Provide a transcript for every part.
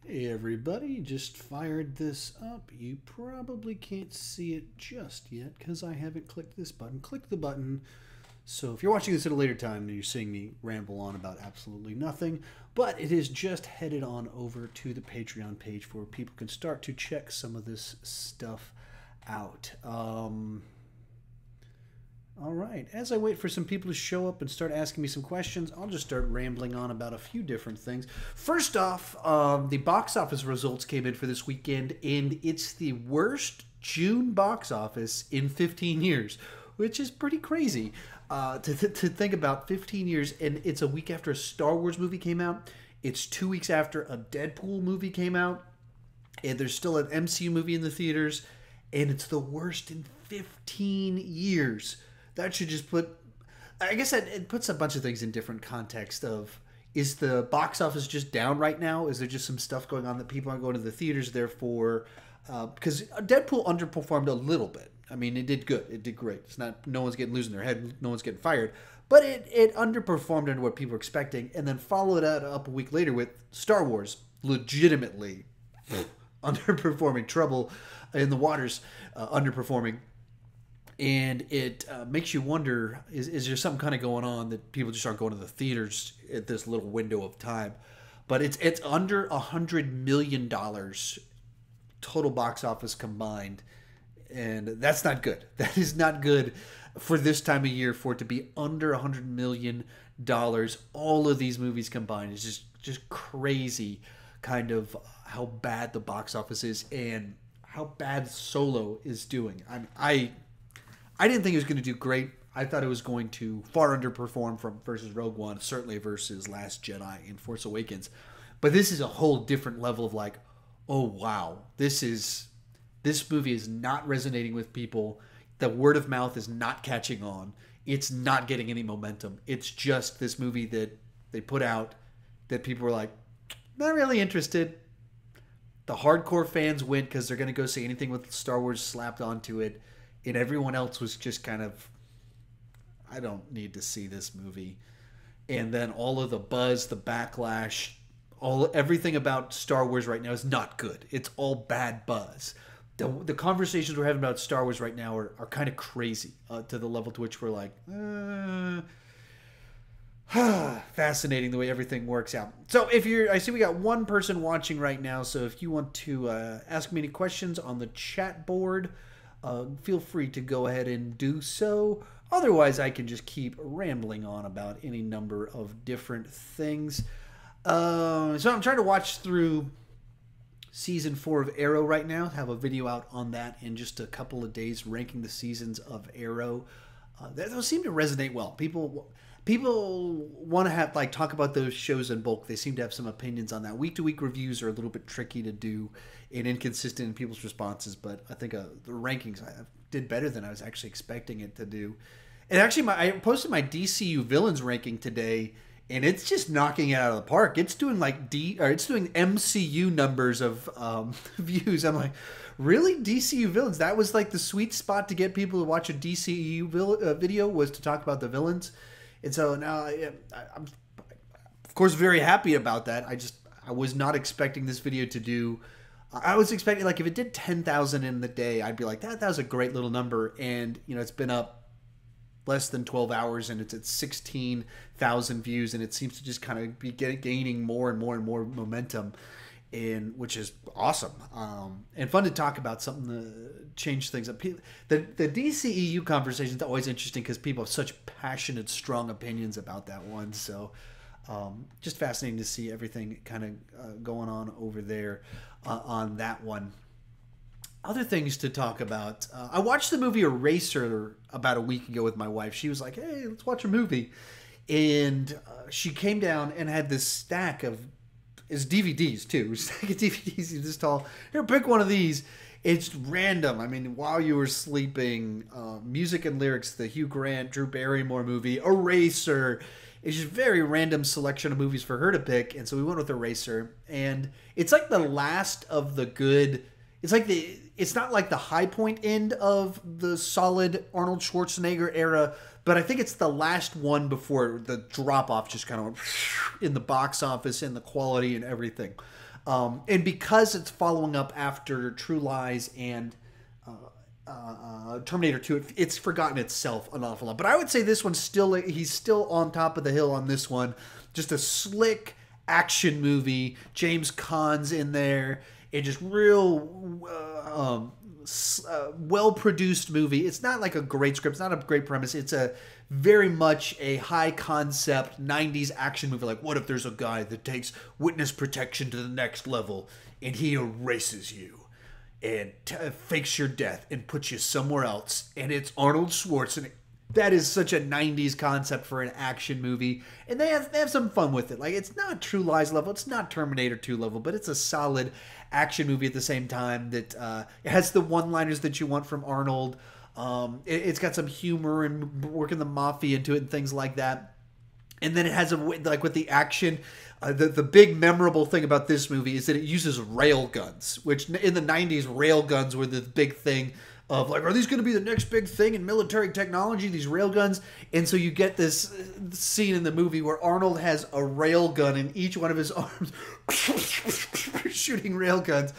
Hey everybody, just fired this up. You probably can't see it just yet because I haven't clicked this button. Click the button. So if you're watching this at a later time, you're seeing me ramble on about absolutely nothing. But it is just headed on over to the Patreon page where people can start to check some of this stuff out. All right. As I wait for some people to show up and start asking me some questions, I'll just start rambling on about a few different things. First off, the box office results came in for this weekend, and it's the worst June box office in 15 years, which is pretty crazy to think about. 15 years, and it's a week after a Star Wars movie came out. It's 2 weeks after a Deadpool movie came out, and there's still an MCU movie in the theaters, and it's the worst in 15 years. That should just put, I guess it puts a bunch of things in different context of, is the box office just down right now? Is there just some stuff going on that people aren't going to the theaters, therefore, because Deadpool underperformed a little bit. I mean, it did good. It did great. It's not, no one's losing their head. No one's getting fired. But it underperformed under what people were expecting, and then followed that up a week later with Star Wars legitimately underperforming, Trouble in the Waters underperforming. And it makes you wonder, is there something kind of going on that people just aren't going to the theaters at this little window of time? But it's under $100 million total box office combined. And that's not good. That is not good for this time of year, for it to be under $100 million. All of these movies combined is just crazy, kind of how bad the box office is and how bad Solo is doing. I didn't think it was going to do great. I thought it was going to far underperform from versus Rogue One, certainly versus Last Jedi and Force Awakens. But this is a whole different level of like, oh wow, this movie is not resonating with people. The word of mouth is not catching on. It's not getting any momentum. It's just this movie that they put out that people were like, not really interested. The hardcore fans went because they're going to go see anything with Star Wars slapped onto it. And everyone else was just kind of, I don't need to see this movie. And then all of the buzz, the backlash, everything about Star Wars right now is not good. It's all bad buzz. The conversations we're having about Star Wars right now are kind of crazy to the level to which we're like, fascinating the way everything works out. So I see we got one person watching right now. So if you want to ask me any questions on the chat board, feel free to go ahead and do so. Otherwise, I can just keep rambling on about any number of different things. So I'm trying to watch through season 4 of Arrow right now. Have a video out on that in just a couple of days, ranking the seasons of Arrow. Those seem to resonate well. People want to have talk about those shows in bulk. They seem to have some opinions on that. Week-to-week reviews are a little bit tricky to do and inconsistent in people's responses, but I think the rankings I did better than I was actually expecting it to do. And actually, I posted my DCU villains ranking today, and it's just knocking it out of the park. It's doing it's doing MCU numbers of views. I'm like, really? DCU villains? That was like the sweet spot to get people to watch a DCU video, was to talk about the villains. And so now I'm, of course, very happy about that. I was not expecting this video to do. I was expecting, if it did 10,000 in the day, I'd be like, that was a great little number. And, it's been up less than 12 hours, and it's at 16,000 views, and it seems to just kind of be gaining more and more and more momentum, which is awesome and fun to talk about, something to change things up. The DCEU conversation is always interesting because people have such passionate, strong opinions about that one. So just fascinating to see everything kind of going on over there on that one. Other things to talk about. I watched the movie Eraser about a week ago with my wife. She was like, hey, let's watch a movie. And she came down and had this stack of his DVDs too. Stack of DVDs this tall. Here, pick one of these. It's random. I mean, while you were sleeping, music and lyrics, the Hugh Grant, Drew Barrymore movie, Eraser. It's just very random selection of movies for her to pick. And so we went with Eraser. And it's like the last of the good. It's not like the high point end of the solid Arnold Schwarzenegger era, but I think it's the last one before the drop off just kind of went in the box office and the quality and everything. And because it's following up after True Lies and Terminator 2, it's forgotten itself an awful lot. But I would say this one's still, he's still on top of the hill on this one. Just a slick action movie. James Caan's in there. It just real well-produced movie. It's not like a great script. It's not a great premise. It's a very much a high-concept 90s action movie. Like, what if there's a guy that takes witness protection to the next level and he erases you and fakes your death and puts you somewhere else, and it's Arnold Schwarzenegger. That is such a 90s concept for an action movie, and they have some fun with it. Like, it's not True Lies level, it's not Terminator 2 level, but it's a solid action movie at the same time that it has the one-liners that you want from Arnold. It's got some humor and working the mafia into it and things like that. And then it has like with the action, the big memorable thing about this movie is that it uses rail guns, which in the 90s, rail guns were the big thing of like, are these going to be the next big thing in military technology, these rail guns? And so you get this scene in the movie where Arnold has a rail gun in each one of his arms, shooting rail guns.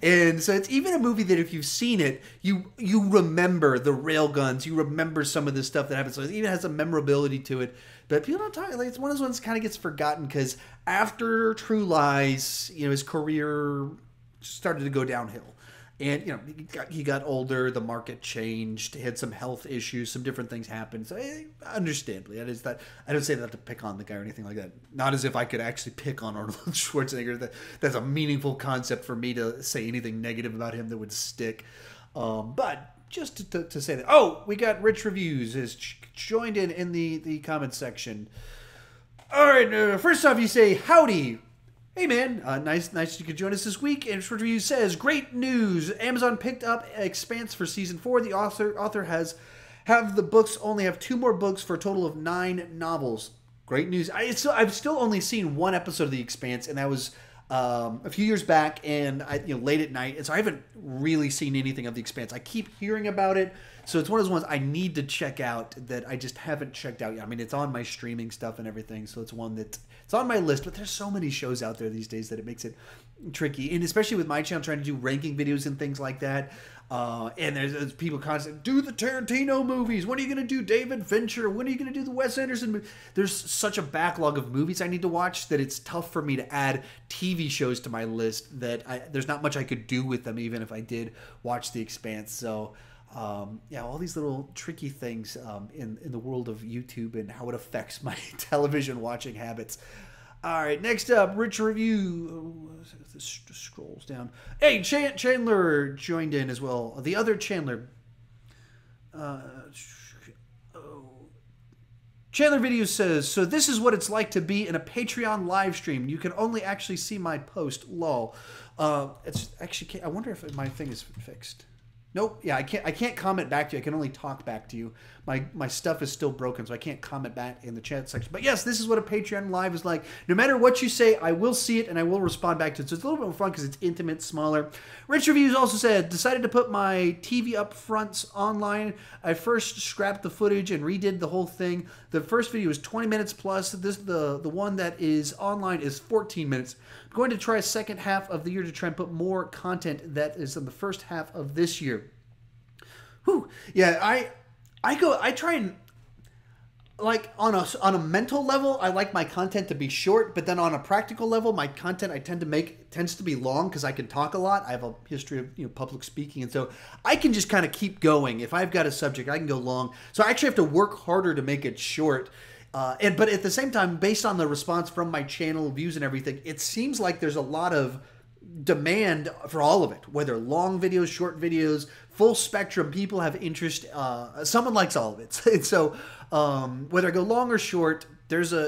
And so it's even a movie that if you've seen it, you remember the rail guns, you remember some of the stuff that happens. So it even has a memorability to it. But people don't talk, like, it's one of those ones that kind of gets forgotten because after True Lies, his career started to go downhill. And, he got older, the market changed, he had some health issues, some different things happened. So, understandably, I don't say that to pick on the guy or anything like that. Not as if I could actually pick on Arnold Schwarzenegger. That's a meaningful concept for me to say anything negative about him that would stick. But just to say that. Oh, we got Rich Reviews has joined in the comments section. All right, first off, you say, howdy. Hey man, nice you could join us this week. And Rich Reviews says, great news. Amazon picked up Expanse for season 4. The author have the books only have 2 more books for a total of 9 novels. Great news. I've still only seen 1 episode of The Expanse, and that was a few years back, and late at night, and so I haven't really seen anything of The Expanse. I keep hearing about it, so it's one of those ones I need to check out that I just haven't checked out yet. I mean, it's on my streaming stuff and everything, so it's one that it's on my list. But there's so many shows out there these days that it makes it tricky, and especially with my channel trying to do ranking videos and things like that. And there's people constantly, do the Tarantino movies. When are you going to do David Fincher? When are you going to do the Wes Anderson movie? There's such a backlog of movies I need to watch that it's tough for me to add TV shows to my list that there's not much I could do with them even if I did watch The Expanse. So, all these little tricky things in the world of YouTube and how it affects my television watching habits. All right, next up, Rich Review. This scrolls down. Hey, Chandler joined in as well. The other Chandler. Chandler Video says, so this is what it's like to be in a Patreon live stream. You can only actually see my post. Lol. It's actually, I wonder if my thing is fixed. Nope. Yeah, I can't comment back to you. I can only talk back to you. My stuff is still broken, so I can't comment back in the chat section. But yes, this is what a Patreon live is like. No matter what you say, I will see it and I will respond back to it. So it's a little bit more fun because it's intimate, smaller. Rich Reviews also said, decided to put my TV up fronts online. I first scrapped the footage and redid the whole thing. The first video was 20 minutes plus. The one that is online is 14 minutes. I'm going to try second half of the year to try and put more content that is in the first half of this year. Whew. Yeah, I try and, like, on a mental level, I like my content to be short, but then on a practical level, my content I tends to be long because I can talk a lot. I have a history of public speaking, and so I can just kind of keep going. If I've got a subject, I can go long. So I actually have to work harder to make it short. But at the same time, based on the response from my channel, views and everything, it seems like there's a lot of demand for all of it, whether long videos, short videos, full spectrum. People have interest. Someone likes all of it. And so whether I go long or short,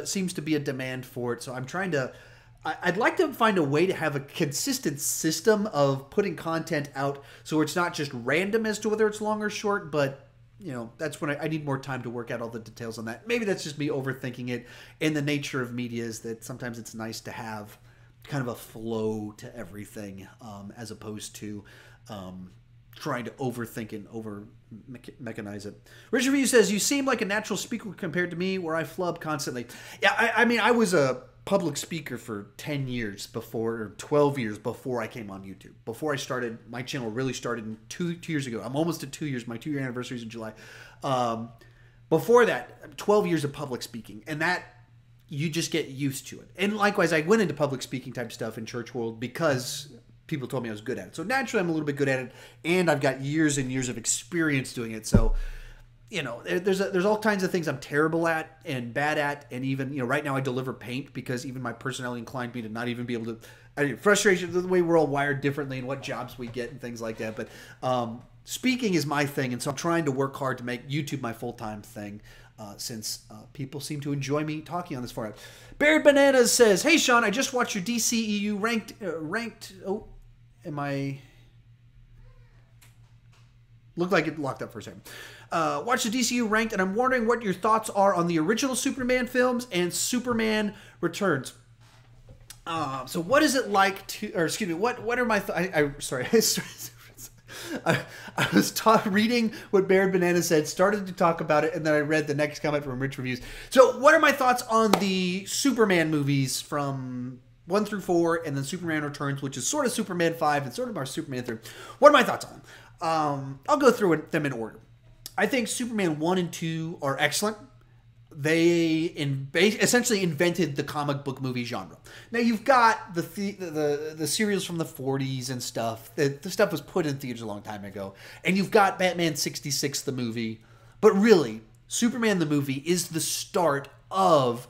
seems to be a demand for it. So I'm trying to, I'd like to find a way to have a consistent system of putting content out so it's not just random as to whether it's long or short, but that's when I need more time to work out all the details on that. Maybe that's just me overthinking it. And the nature of media is that sometimes it's nice to have kind of a flow to everything, as opposed to trying to overthink and over-mechanize it. Richard Review says, you seem like a natural speaker compared to me where I flub constantly. Yeah, I mean, I was a public speaker for 10 years before, or 12 years before I came on YouTube. Before I started, my channel really started in two years ago. I'm almost at 2 years. My 2-year anniversary is in July. Before that, 12 years of public speaking. And that, you just get used to it. And likewise, I went into public speaking type stuff in church world because people told me I was good at it. So naturally, I'm a little bit good at it. And I've got years and years of experience doing it. So, you know, there's all kinds of things I'm terrible at and bad at. And even, you know, right now I deliver paint because even my personality inclined me to not even be able to, frustration, the way we're all wired differently and what jobs we get and things like that. But speaking is my thing. And so I'm trying to work hard to make YouTube my full-time thing. Since people seem to enjoy me talking on this forum. Baird Bananas says, "Hey Sean, I just watched your DCEU ranked. Oh, am I? Looked like it locked up for a second. Watch the DCU ranked, and I'm wondering what your thoughts are on the original Superman films and Superman Returns. So what is it like to? Or excuse me, what are my? Sorry." I was reading what Baird Banana said, started to talk about it, and then I read the next comment from Rich Reviews. So what are my thoughts on the Superman movies from 1 through 4, and then Superman Returns, which is sort of Superman 5 and sort of our Superman 3. What are my thoughts on them? I'll go through them in order. I think Superman 1 and 2 are excellent. They essentially invented the comic book movie genre. Now you've got the serials from the 40s and stuff. The stuff was put in theaters a long time ago. And you've got Batman 66, the movie. But really, Superman the movie is the start of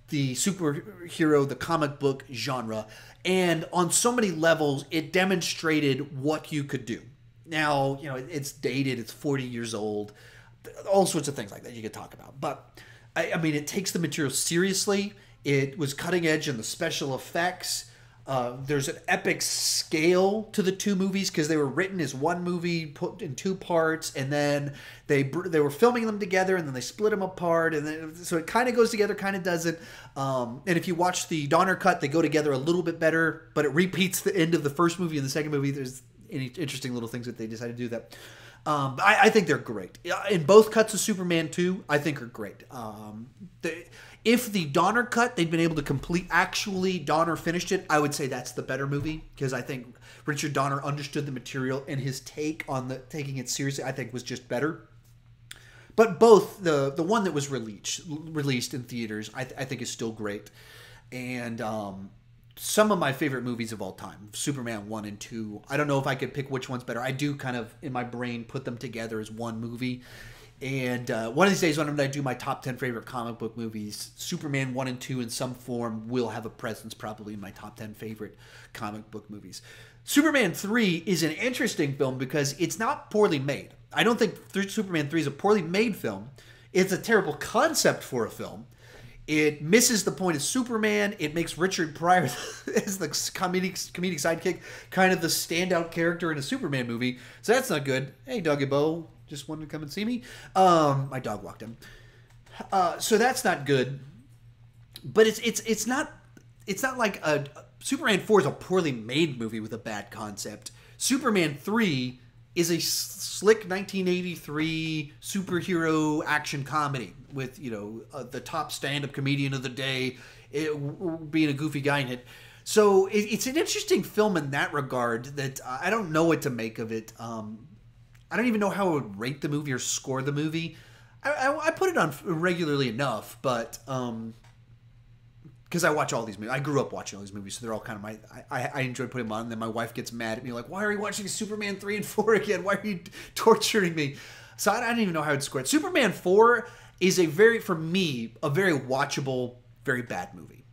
the superhero, the comic book genre. And on so many levels, it demonstrated what you could do. Now, you know, it's dated, it's 40 years old, all sorts of things like that you could talk about. But I mean, it takes the material seriously. It was cutting edge in the special effects. There's an epic scale to the two movies because they were written as one movie put in 2 parts, and then they were filming them together, and then they split them apart, and then, so it kind of goes together, kind of doesn't. And if you watch the Donner cut, they go together a little bit better, but it repeats the end of the first movie and the second movie. There's any interesting little things that they decided to do that. I think they're great. In both cuts of Superman 2, I think are great. If the Donner cut, they'd been able to actually Donner finished it, I would say that's the better movie, because I think Richard Donner understood the material, and his take on taking it seriously, I think, was just better. But both, the one that was released in theaters, I think is still great. And some of my favorite movies of all time, Superman 1 and 2. I don't know if I could pick which one's better. I do kind of, in my brain, put them together as one movie. And one of these days, when I do my top 10 favorite comic book movies, Superman 1 and 2 in some form will have a presence probably in my top 10 favorite comic book movies. Superman 3 is an interesting film because it's not poorly made. I don't think Superman 3 is a poorly made film. It's a terrible concept for a film. It misses the point of Superman. It makes Richard Pryor as the comedic sidekick kind of the standout character in a Superman movie. So that's not good. Hey, Doggy Bo, just wanted to come and see me. My dog walked in. So that's not good. But it's not like Superman 4 is a poorly made movie with a bad concept. Superman 3 is a slick 1983 superhero action comedy with, you know, the top stand-up comedian of the day being a goofy guy in it. So it's an interesting film in that regard that I don't know what to make of it. I don't even know how I would rate the movie or score the movie. I put it on regularly enough, but because I watch all these movies. I grew up watching all these movies, so they're all kind of I enjoy putting them on, and then my wife gets mad at me, like, why are you watching Superman 3 and 4 again? Why are you torturing me? So I don't even know how I'd score it. Superman 4 is for me, a very watchable, very bad movie.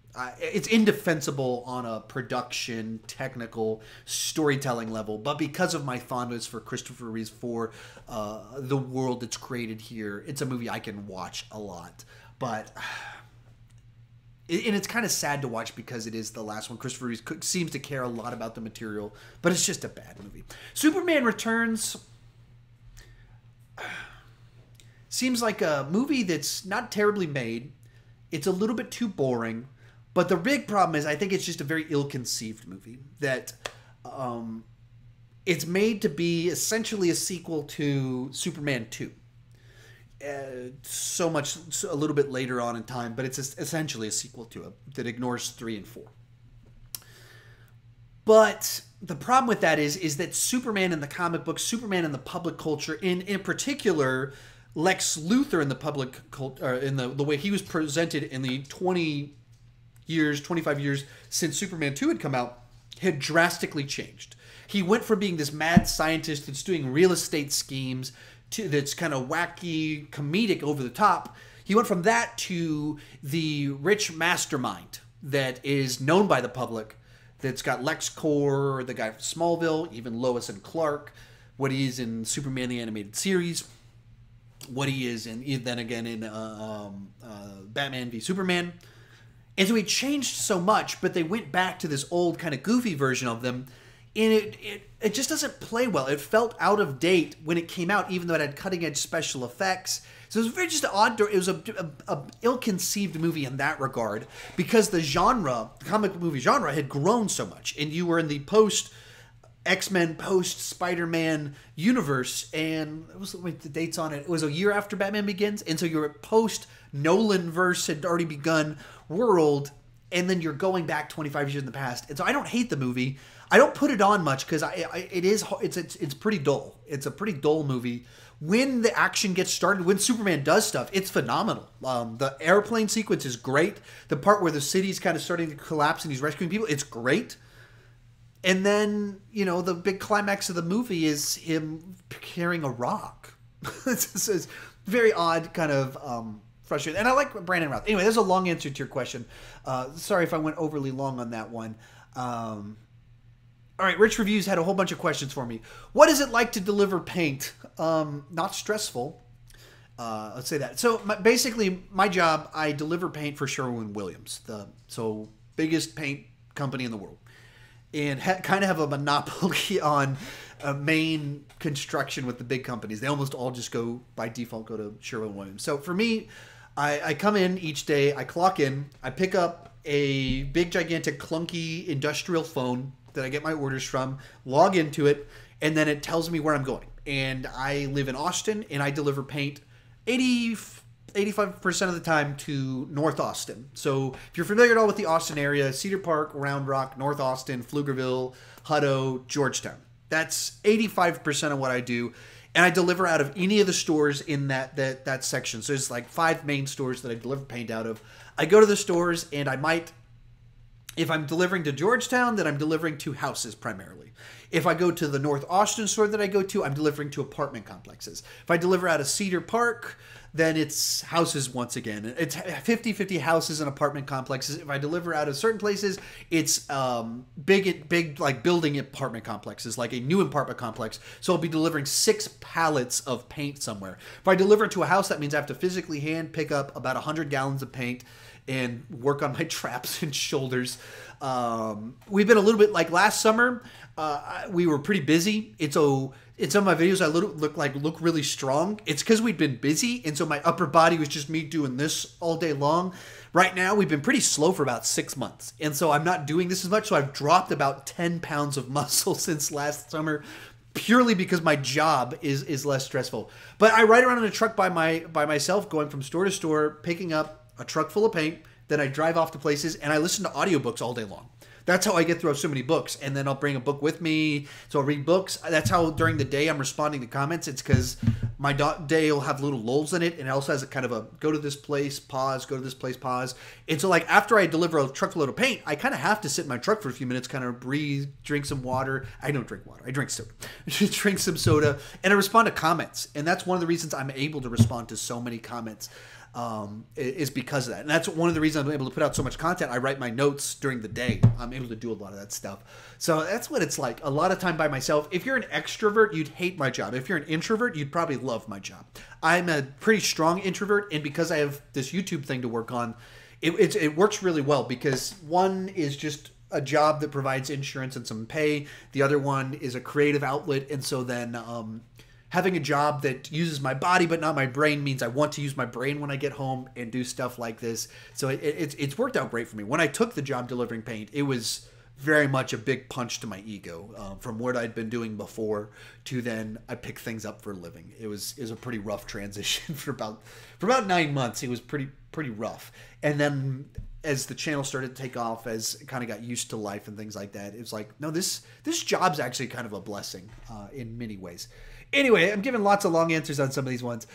It's indefensible on a production, technical, storytelling level, but because of my fondness for Christopher Reeves, for the world that's created here, it's a movie I can watch a lot. But and it's kind of sad to watch because it is the last one. Christopher Reeves seems to care a lot about the material, but it's just a bad movie. Superman Returns seems like a movie that's not terribly made. It's a little bit too boring. But the big problem is I think it's just a very ill-conceived movie. That it's made to be essentially a sequel to Superman 2. a little bit later on in time, but it's essentially a sequel to it that ignores 3 and 4. But the problem with that is that Superman in the comic books, Superman in the public culture, in particular, Lex Luthor in the public culture, in the way he was presented in the 25 years since Superman 2 had come out, had drastically changed. He went from being this mad scientist that's doing real estate schemes that's kind of wacky, comedic, over the top. He went from that to the rich mastermind that is known by the public, that's got LexCorp, the guy from Smallville, even Lois and Clark, what he is in Superman the Animated Series, what he is in, then again in Batman v Superman. And so he changed so much, but they went back to this old kind of goofy version of them, and it just doesn't play well. It felt out of date when it came out, even though it had cutting edge special effects. So it was very just odd. It was a ill-conceived movie in that regard, because the genre, the comic movie genre, had grown so much, and you were in the post X-Men, post Spider-Man universe, and it was, wait, the dates on it. It was a year after Batman Begins, and so you're post Nolan verse had already begun world, and then you're going back 25 years in the past. And so I don't hate the movie. I don't put it on much because it's pretty dull. It's a pretty dull movie. When the action gets started, when Superman does stuff, it's phenomenal. The airplane sequence is great. The part where the city's kind of starting to collapse and he's rescuing people, it's great. And then, the big climax of the movie is him carrying a rock. It's very odd, kind of frustrating. And I like Brandon Routh. Anyway, there's a long answer to your question. Sorry if I went overly long on that one. All right, Rich Reviews had a whole bunch of questions for me. What is it like to deliver paint? Not stressful. Let's say that. So basically, my job, I deliver paint for Sherwin-Williams, the biggest paint company in the world, and kind of have a monopoly on main construction with the big companies. They almost all just by default go to Sherwin-Williams. So for me, I come in each day, I clock in, I pick up a big, gigantic, clunky industrial phone that I get my orders from, log into it, and then it tells me where I'm going. And I live in Austin, and I deliver paint 85% of the time to North Austin. So if you're familiar at all with the Austin area, Cedar Park, Round Rock, North Austin, Pflugerville, Hutto, Georgetown. That's 85% of what I do. And I deliver out of any of the stores in that section. So there's like 5 main stores that I deliver paint out of. I go to the stores, and if I'm delivering to Georgetown, then I'm delivering to houses primarily. If I go to the North Austin store that I go to, I'm delivering to apartment complexes. If I deliver out of Cedar Park, then it's houses once again. It's 50-50 houses and apartment complexes. If I deliver out of certain places, it's big like building apartment complexes, like a new apartment complex. So I'll be delivering 6 pallets of paint somewhere. If I deliver to a house, that means I have to physically hand pick up about 100 gallons of paint and work on my traps and shoulders. We've been a little bit like last summer. We were pretty busy. In some of my videos, I look really strong. It's because we'd been busy, and so my upper body was just me doing this all day long. Right now, we've been pretty slow for about 6 months, and so I'm not doing this as much. So I've dropped about 10 pounds of muscle since last summer, purely because my job is less stressful. But I ride around in a truck by myself, going from store to store, picking up a truck full of paint. Then I drive off to places, and I listen to audiobooks all day long. That's how I get through so many books. And then I'll bring a book with me. So I'll read books. That's how during the day I'm responding to comments. It's because my day will have little lulls in it. And it also has a kind of a go to this place, pause, go to this place, pause. And so like after I deliver a truckload of paint, I kind of have to sit in my truck for a few minutes, kind of breathe, drink some water. I don't drink water. I drink soda. Drink some soda. And I respond to comments. And that's one of the reasons I'm able to respond to so many comments. Is because of that. And that's one of the reasons I'm able to put out so much content. I write my notes during the day. I'm able to do a lot of that stuff. So that's what it's like. A lot of time by myself. If you're an extrovert, you'd hate my job. If you're an introvert, you'd probably love my job. I'm a pretty strong introvert, and because I have this YouTube thing to work on, it works really well, because one is just a job that provides insurance and some pay. The other one is a creative outlet, and so then having a job that uses my body but not my brain means I want to use my brain when I get home and do stuff like this. So it's worked out great for me. When I took the job delivering paint, it was very much a big punch to my ego from what I'd been doing before to then I pick things up for a living. It was a pretty rough transition for about 9 months. It was pretty rough. And then as the channel started to take off, as I kind of got used to life and things like that, it was like, no, this job's actually kind of a blessing in many ways. Anyway, I'm giving lots of long answers on some of these ones.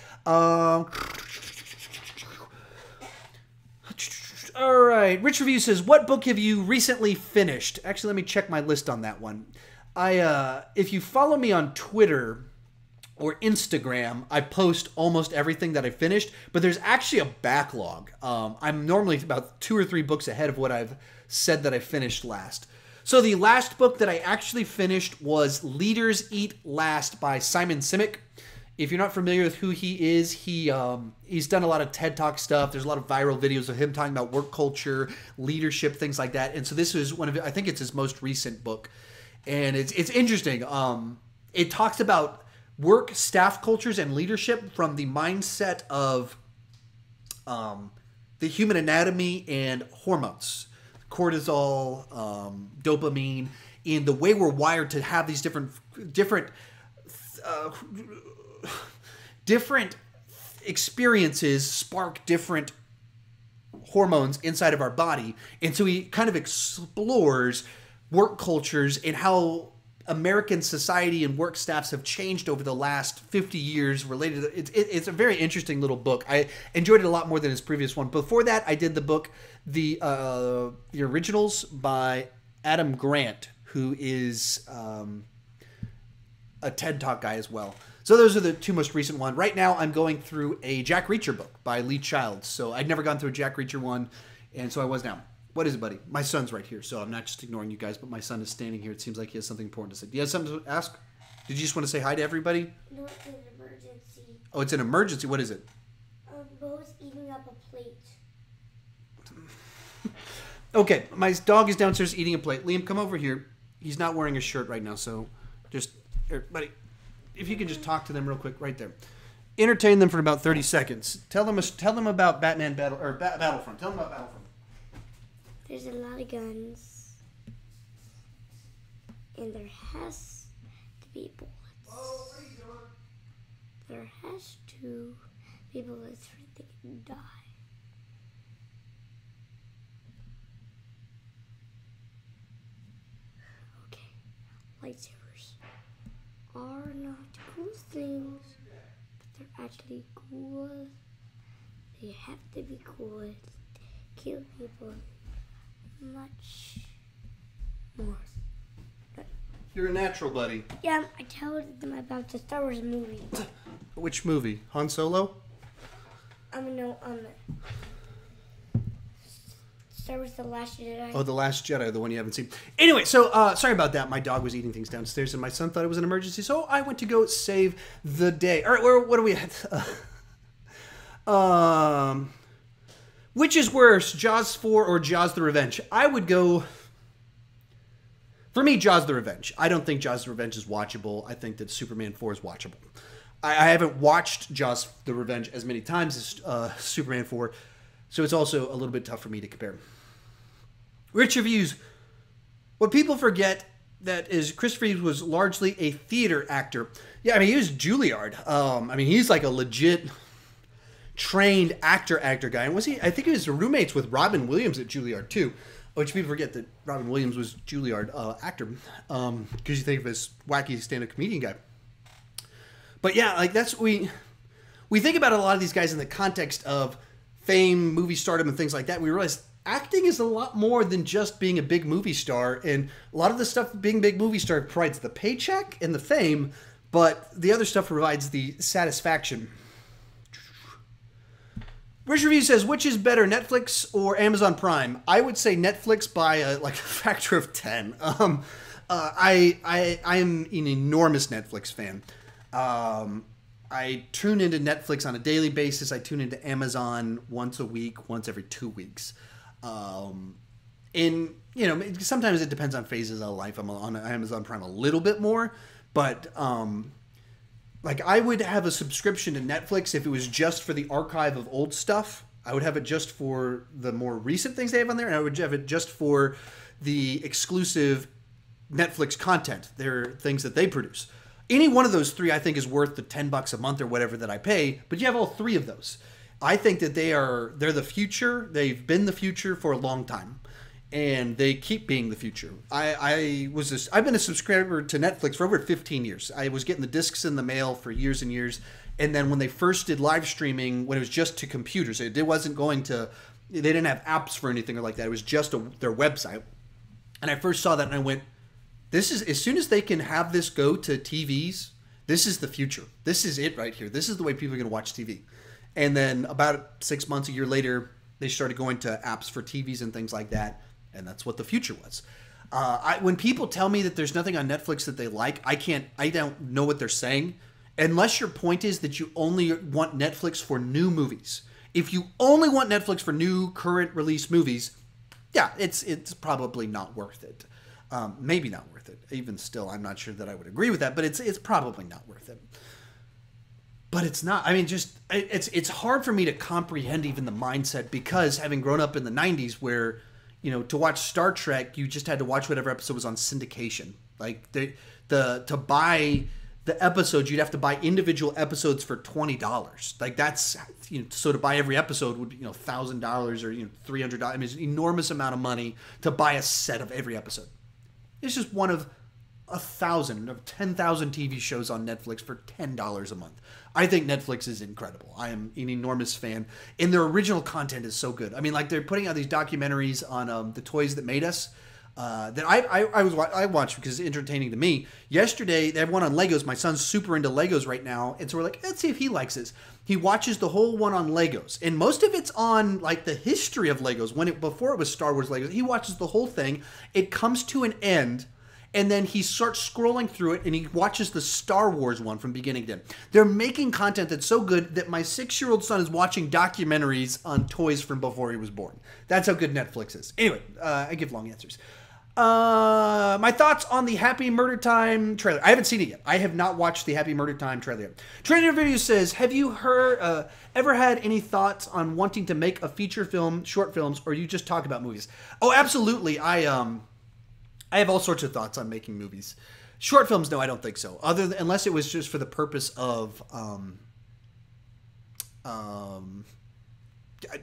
All right. Rich Review says, what book have you recently finished? Actually, let me check my list on that one. If you follow me on Twitter or Instagram, I post almost everything that I finished, but there's actually a backlog. I'm normally about 2 or 3 books ahead of what I've said that I finished last. So the last book that I actually finished was Leaders Eat Last by Simon Sinek. If you're not familiar with who he is, he's done a lot of TED Talk stuff. There's a lot of viral videos of him talking about work culture, leadership, things like that. And so this is I think it's his most recent book. And it's interesting. It talks about work, staff cultures, and leadership from the mindset of the human anatomy and hormones, cortisol, dopamine, and the way we're wired to have these different experiences spark different hormones inside of our body. And so he kind of explores work cultures and how American society and work staffs have changed over the last 50 years related to, it's a very interesting little book. I enjoyed it a lot more than his previous one. Before that, I did the book, the Originals by Adam Grant, who is a TED Talk guy as well. So those are the 2 most recent ones. Right now, I'm going through a Jack Reacher book by Lee Childs. So I'd never gone through a Jack Reacher one, and so I was now. What is it, buddy? My son's right here, so I'm not just ignoring you guys, but my son is standing here. It seems like he has something important to say. Do you have something to ask? Did you just want to say hi to everybody? No, it's an emergency. Oh, it's an emergency. What is it? Bo's eating up a plate. Okay, my dog is downstairs eating a plate. Liam, come over here. He's not wearing a shirt right now, so just, here, buddy, if you can just talk to them real quick, right there. Entertain them for about 30 seconds. Tell them about Battlefront. Tell them about Battlefront. There's a lot of guns, and there has to be bullets. Oh, what are you doing? There has to be bullets for they can die. Okay, lightsabers are not cool things, but they're actually cool. They have to be cool to kill people much more. You're a natural, buddy. Yeah, I told them about the Star Wars movie. Which movie? Han Solo? Star Wars The Last Jedi. Oh, The Last Jedi, the one you haven't seen. Anyway, so sorry about that. My dog was eating things downstairs, and my son thought it was an emergency, so I went to go save the day. All right, what are we at? Which is worse, Jaws 4 or Jaws the Revenge? I would go... For me, Jaws the Revenge. I don't think Jaws the Revenge is watchable. I think that Superman 4 is watchable. I haven't watched Jaws the Revenge as many times as Superman 4, so it's also a little bit tough for me to compare. Rich Reviews. What people forget that is Christopher Reeves was largely a theater actor. Yeah, I mean, he was Juilliard. I mean, he's like a legit trained actor guy. And was he? I think he was roommates with Robin Williams at Juilliard too. Which people forget that Robin Williams was Juilliard actor, because you think of his wacky stand-up comedian guy. But yeah, like that's we think about a lot of these guys in the context of fame, movie stardom, and things like that. We realize acting is a lot more than just being a big movie star, and a lot of the stuff being a big movie star provides the paycheck and the fame, but the other stuff provides the satisfaction. Rich Review says, which is better, Netflix or Amazon Prime? I would say Netflix by like a factor of 10. I am an enormous Netflix fan. I tune into Netflix on a daily basis. I tune into Amazon once a week, once every 2 weeks. And, you know, sometimes it depends on phases of life. I'm on Amazon Prime a little bit more, but... like, I would have a subscription to Netflix if it was just for the archive of old stuff. I would have it just for the more recent things they have on there, and I would have it just for the exclusive Netflix content. They're things that they produce. Any one of those three, I think, is worth the $10 a month or whatever that I pay. But you have all three of those. I think that they're the future. They've been the future for a long time, and they keep being the future. I've been a subscriber to Netflix for over 15 years. I was getting the discs in the mail for years and years, and then when they first did live streaming, when it was just to computers, it wasn't going to. They didn't have apps for anything like that. It was just their website, and I first saw that and I went, "This is as soon as they can have this go to TVs. This is the future. This is it right here. This is the way people are going to watch TV." And then about 6 months, a year later, they started going to apps for TVs and things like that. And that's what the future was. When people tell me that there's nothing on Netflix that they like, I don't know what they're saying. Unless your point is that you only want Netflix for new movies. If you only want Netflix for new, current release movies, yeah, it's probably not worth it. Maybe not worth it. Even still, I'm not sure that I would agree with that, but it's probably not worth it. But it's not. I mean, it's hard for me to comprehend even the mindset, because having grown up in the 90s where, to watch Star Trek, you just had to watch whatever episode was on syndication. Like to buy the episodes, you'd have to buy individual episodes for $20. Like that's, so to buy every episode would be, $1,000 or $300. I mean, it's an enormous amount of money to buy a set of every episode. It's just one of 1,000 of 10,000 TV shows on Netflix for $10 a month. I think Netflix is incredible. I am an enormous fan, and their original content is so good. I mean, like they're putting out these documentaries on the toys that made us that I watched because it's entertaining to me. Yesterday they have one on Legos. My son's super into Legos right now, and so we're like, let's see if he likes this. He watches the whole one on Legos, and most of it's on like the history of Legos before it was Star Wars Legos. He watches the whole thing. It comes to an end. And then he starts scrolling through it, and he watches the Star Wars one from beginning to end. They're making content that's so good that my 6-year-old son is watching documentaries on toys from before he was born. That's how good Netflix is. Anyway, I give long answers. My thoughts on the Happy Murder Time trailer. I haven't seen it yet. I have not watched the Happy Murder Time trailer yet. Trainer Video says, have you ever had any thoughts on wanting to make a feature film, short films, or you just talk about movies? Oh, absolutely. I have all sorts of thoughts on making movies. Short films, no, I don't think so. Unless it was just for the purpose of,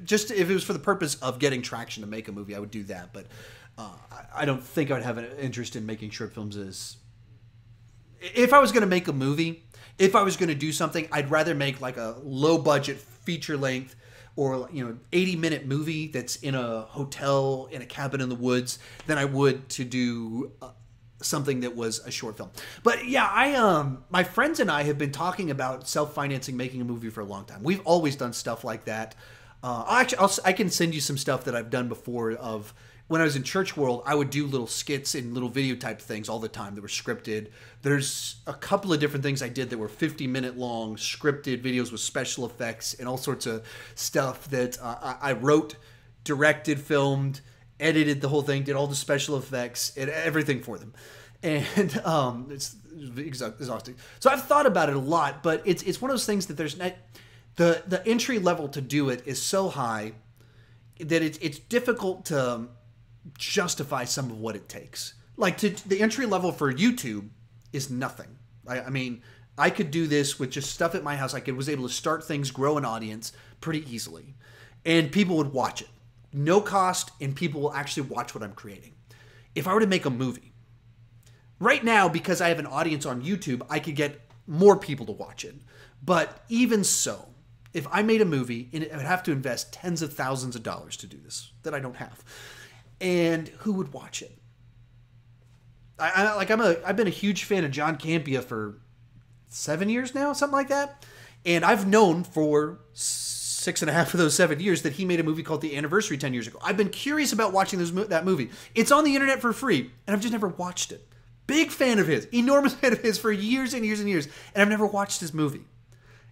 just if it was for the purpose of getting traction to make a movie, I would do that. But I don't think I would have an interest in making short films. If I was going to make a movie, if I was going to do something, I'd rather make like a low budget feature length, or 80-minute movie that's in a hotel in a cabin in the woods than I would to do something that was a short film. But yeah, my friends and I have been talking about self-financing making a movie for a long time. We've always done stuff like that. I can send you some stuff that I've done before. Of when I was in church world, I would do little skits and little video type things all the time that were scripted. There's a couple of different things I did that were 50-minute long scripted videos with special effects and all sorts of stuff that I wrote, directed, filmed, edited the whole thing, did all the special effects and everything for them. And it's exhausting. So I've thought about it a lot, but it's one of those things that there's not, the entry level to do it is so high that it's difficult to justify some of what it takes. Like the entry level for YouTube is nothing. I mean, I could do this with just stuff at my house. I was able to start things, grow an audience pretty easily, and people would watch it. No cost, and people will actually watch what I'm creating. If I were to make a movie, right now, because I have an audience on YouTube, I could get more people to watch it. But even so, if I made a movie, and I would have to invest tens of thousands of dollars to do this, that I don't have. And who would watch it? I've been a huge fan of John Campea for 7 years now, something like that. And I've known for 6.5 of those 7 years that he made a movie called The Anniversary 10 years ago. I've been curious about watching that movie. It's on the internet for free, and I've just never watched it. Big fan of his, enormous fan of his for years and years and years, and I've never watched his movie.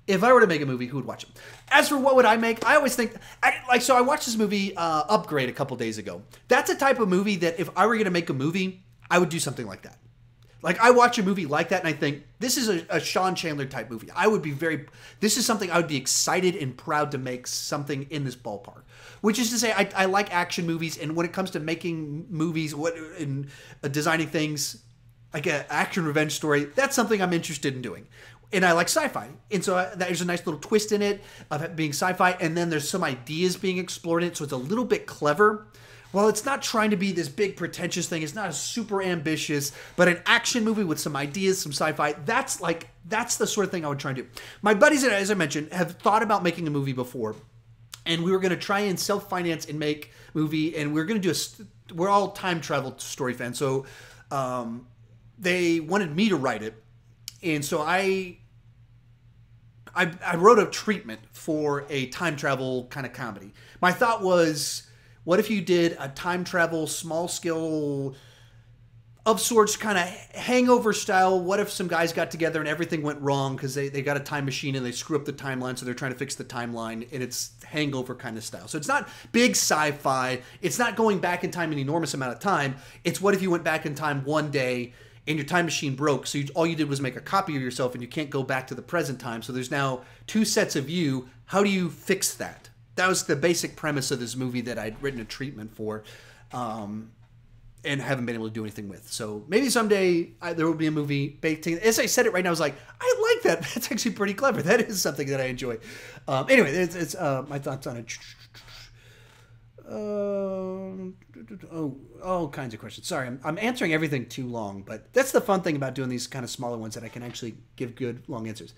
If I were to make a movie, who would watch it? As for what would I make, I always think, so I watched this movie, Upgrade, a couple days ago. That's a type of movie that if I were going to make a movie, I would do something like that. Like, I watch a movie like that and I think, this is a Sean Chandler type movie. This is something I would be excited and proud to make something in this ballpark. Which is to say, I like action movies, and when it comes to making movies and designing things, like an action revenge story, that's something I'm interested in doing. And I like sci-fi. And so there's a nice little twist in it of it being sci-fi, and then there's some ideas being explored in it, so it's a little bit clever. While it's not trying to be this big pretentious thing, it's not super ambitious, but an action movie with some ideas, some sci-fi, that's the sort of thing I would try and do. My buddies, as I mentioned, have thought about making a movie before, and we were going to try and self-finance and make a movie, and we were going to do we're all time travel story fans, so they wanted me to write it, and so I wrote a treatment for a time travel kind of comedy. My thought was, what if you did a time travel, small scale, of sorts, kind of Hangover style? What if some guys got together and everything went wrong because they got a time machine and they screw up the timeline, so they're trying to fix the timeline, and it's Hangover kind of style. So it's not big sci-fi. It's not going back in time an enormous amount of time. It's what if you went back in time one day and your time machine broke, so all you did was make a copy of yourself and you can't go back to the present time. So there's now two sets of you. How do you fix that? That was the basic premise of this movie that I'd written a treatment for and haven't been able to do anything with. So maybe someday there will be a movie baked in. As I said it right now, I was like, I like that. That's actually pretty clever. That is something that I enjoy. Anyway, it's my thoughts on it. All kinds of questions. Sorry, I'm answering everything too long, but that's the fun thing about doing these kind of smaller ones, that I can actually give good long answers.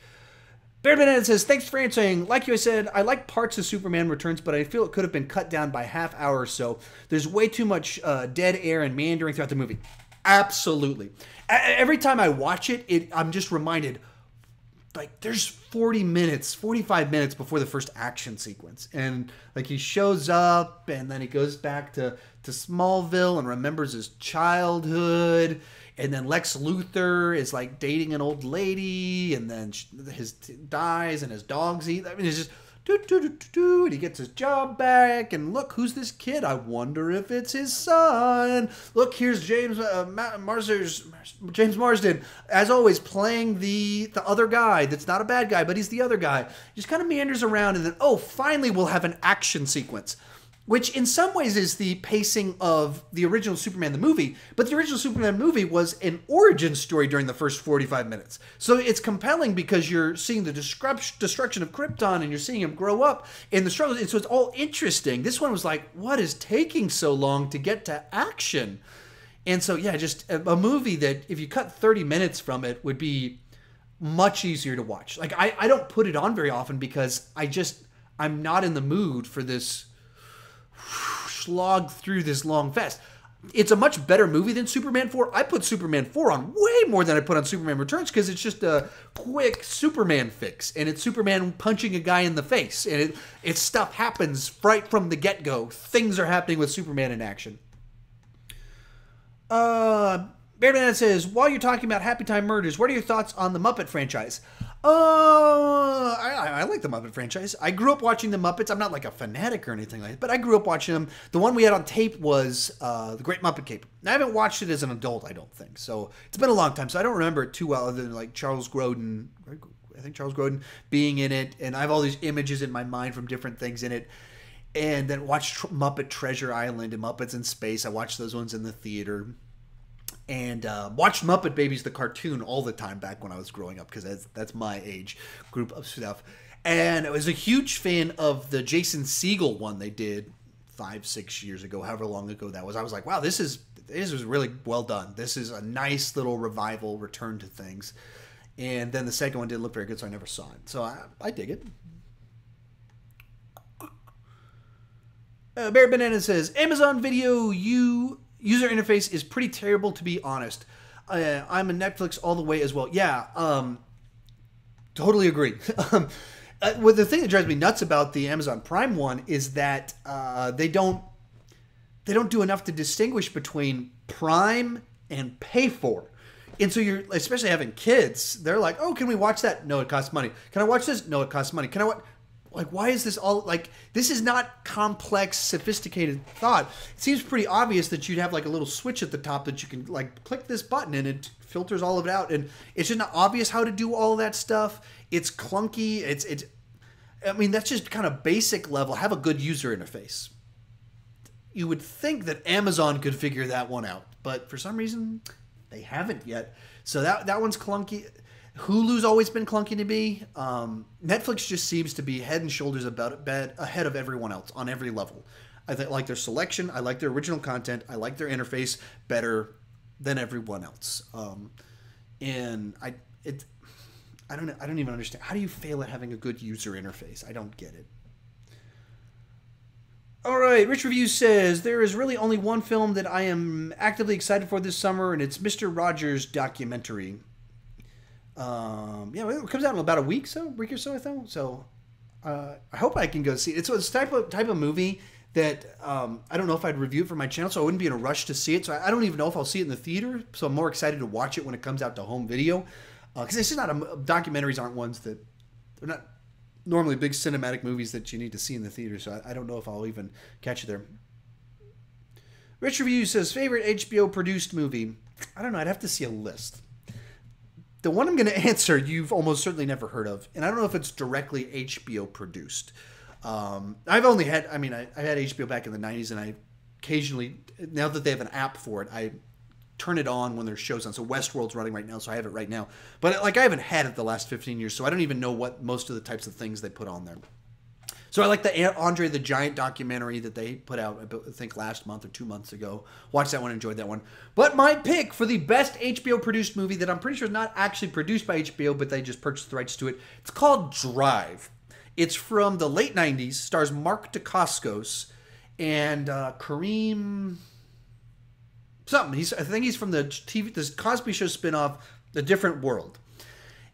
Bear Banana says, thanks for answering. Like you said, I like parts of Superman Returns, but I feel it could have been cut down by half hour or so. There's way too much dead air and meandering throughout the movie. Absolutely. Every time I watch it, I'm just reminded, like, there's 45 minutes before the first action sequence. And, like, he shows up, and then he goes back to Smallville and remembers his childhood. And then Lex Luthor is, like, dating an old lady, and then his dies, and his dogs eat. I mean, it's just and he gets his job back, and look, who's this kid? I wonder if it's his son. Look, here's James Marsden, as always, playing the other guy that's not a bad guy, but he's the other guy. He just kind of meanders around, and then, oh, finally we'll have an action sequence, which in some ways is the pacing of the original Superman the movie, but the original Superman movie was an origin story during the first 45 minutes. So it's compelling because you're seeing the destruction of Krypton, and you're seeing him grow up in the struggles, and so it's all interesting. This one was like, what is taking so long to get to action? And so, yeah, just a movie that if you cut 30 minutes from it would be much easier to watch. Like, I don't put it on very often because I'm not in the mood for this slog through this long fest. It's a much better movie than Superman 4. I put Superman 4 on way more than I put on Superman Returns because it's just a quick Superman fix, and it's Superman punching a guy in the face, and it's stuff happens right from the get-go. Things are happening with Superman in action. Bearman says, while you're talking about Happy Time Murders, what are your thoughts on the Muppet franchise? I like the Muppet franchise. I grew up watching the Muppets. I'm not like a fanatic or anything like that, but I grew up watching them. The one we had on tape was The Great Muppet Caper. I haven't watched it as an adult, I don't think. So it's been a long time, so I don't remember it too well, other than like Charles Grodin. I think Charles Grodin being in it, and I have all these images in my mind from different things in it. And then watched Muppet Treasure Island and Muppets in Space. I watched those ones in the theater. And watched Muppet Babies, the cartoon, all the time back when I was growing up, because that's my age group of stuff. And I was a huge fan of the Jason Segel one they did 5-6 years ago, however long ago that was. I was like, wow, this is really well done. This is a nice little revival, return to things. And then the second one didn't look very good, so I never saw it. So I dig it. Bear Banana says, Amazon Video user interface is pretty terrible, to be honest. I'm a Netflix all the way as well. Yeah, totally agree. Well, the thing that drives me nuts about the Amazon Prime one is that they don't do enough to distinguish between Prime and pay for. And so you're, especially having kids, they're like, oh, can we watch that? No, it costs money. Can I watch this? No, it costs money. Can I watch? like, why is this all, like, this is not complex, sophisticated thought. It seems pretty obvious that you'd have, like, a little switch at the top that you can, like, click this button and it filters all of it out. And it's just not obvious how to do all that stuff. It's clunky. I mean, that's just kind of basic level. Have a good user interface. You would think that Amazon could figure that one out, but for some reason, they haven't yet. So that one's clunky. Hulu's always been clunky to me. Netflix just seems to be head and shoulders ahead of everyone else on every level. I like their selection. I like their original content. I like their interface better than everyone else. And I don't even understand. How do you fail at having a good user interface? I don't get it. All right, Rich Review says, there is really only one film that I am actively excited for this summer, and it's Mr. Rogers' documentary. It comes out in about a week or so, I think. So I hope I can go see it. It's a type of movie that I don't know if I'd review it for my channel, so I wouldn't be in a rush to see it. So I don't even know if I'll see it in the theater. So I'm more excited to watch it when it comes out to home video. Because it's just not documentaries aren't ones that they're not normally big cinematic movies that you need to see in the theater. So I don't know if I'll even catch it there. Rich Review says, favorite HBO produced movie. I don't know. I'd have to see a list. The one I'm going to answer, you've almost certainly never heard of, and I don't know if it's directly HBO produced. I've had HBO back in the 90s, and I occasionally, now that they have an app for it, I turn it on when there's shows on. So Westworld's running right now, so I have it right now. But like I haven't had it the last 15 years, so I don't even know what most of the types of things they put on there. So I like the Andre the Giant documentary that they put out, I think last month or 2 months ago. Watched that one, enjoyed that one. But my pick for the best HBO-produced movie that I'm pretty sure is not actually produced by HBO, but they just purchased the rights to it. It's called Drive. It's from the late 90s, stars Mark Dacascos and Kareem something. I think he's from this Cosby Show spinoff, A Different World.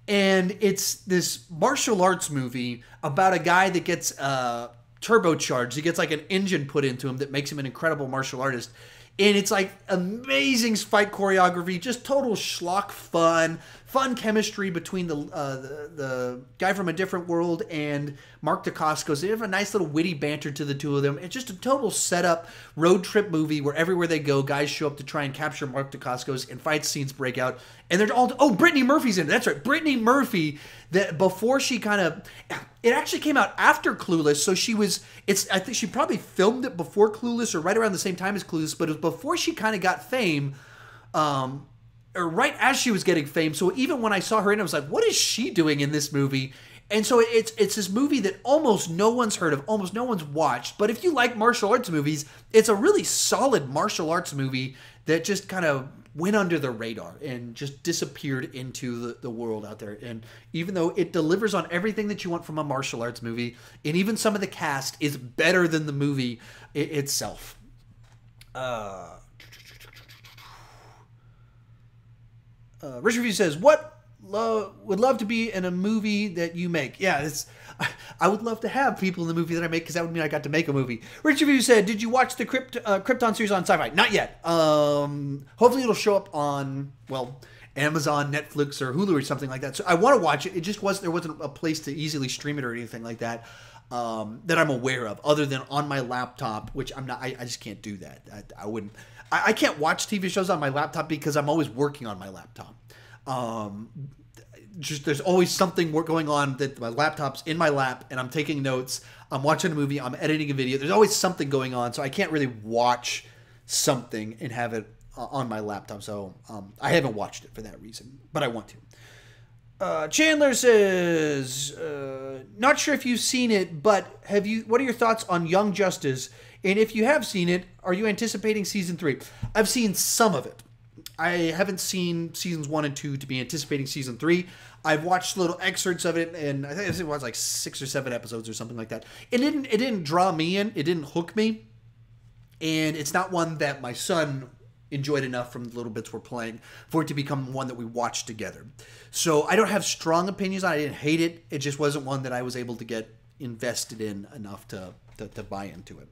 And it's this martial arts movie about a guy that gets turbocharged. He gets like an engine put into him that makes him an incredible martial artist. And it's like amazing fight choreography, just total schlock fun chemistry between the guy from A Different World and Mark Dacascos. They have a nice little witty banter to the two of them. It's just a total setup road trip movie where everywhere they go, guys show up to try and capture Mark Dacascos, and fight scenes break out. And they're all, Brittany Murphy's in it. That's right, Brittany Murphy. That before she it actually came out after Clueless, so I think she probably filmed it before Clueless or right around the same time as Clueless, but it was before she kind of got fame. Or right as she was getting fame. So even when I saw her in it, I was like, what is she doing in this movie? And so it's this movie that almost no one's heard of, almost no one's watched. But if you like martial arts movies, it's a really solid martial arts movie that just kind of went under the radar and just disappeared into the world out there. And even though it delivers on everything that you want from a martial arts movie, and even some of the cast is better than the movie itself. Rich Review says, would love to be in a movie that you make? Yeah, I would love to have people in the movie that I make, because that would mean I got to make a movie. Rich Review said, did you watch the Krypton series on Sci-Fi? Not yet. Hopefully it'll show up on, Amazon, Netflix, or Hulu or something like that. So I want to watch it. It just there wasn't a place to easily stream it or anything like that that I'm aware of, other than on my laptop, which I'm not. I just can't do that. I wouldn't. I can't watch TV shows on my laptop because I'm always working on my laptop. There's always something going on that my laptop's in my lap and I'm taking notes. I'm watching a movie. I'm editing a video. There's always something going on, so I can't really watch something and have it on my laptop. So I haven't watched it for that reason, but I want to. Chandler says, not sure if you've seen it, but what are your thoughts on Young Justice? And if you have seen it, are you anticipating season 3? I've seen some of it. I haven't seen seasons 1 and 2 to be anticipating season 3. I've watched little excerpts of it, and I think it was like 6 or 7 episodes or something like that. It didn't draw me in. It didn't hook me. And it's not one that my son enjoyed enough from the little bits we're playing for it to become one that we watched together. So I don't have strong opinions on it. I didn't hate it. It just wasn't one that I was able to get invested in enough to buy into it.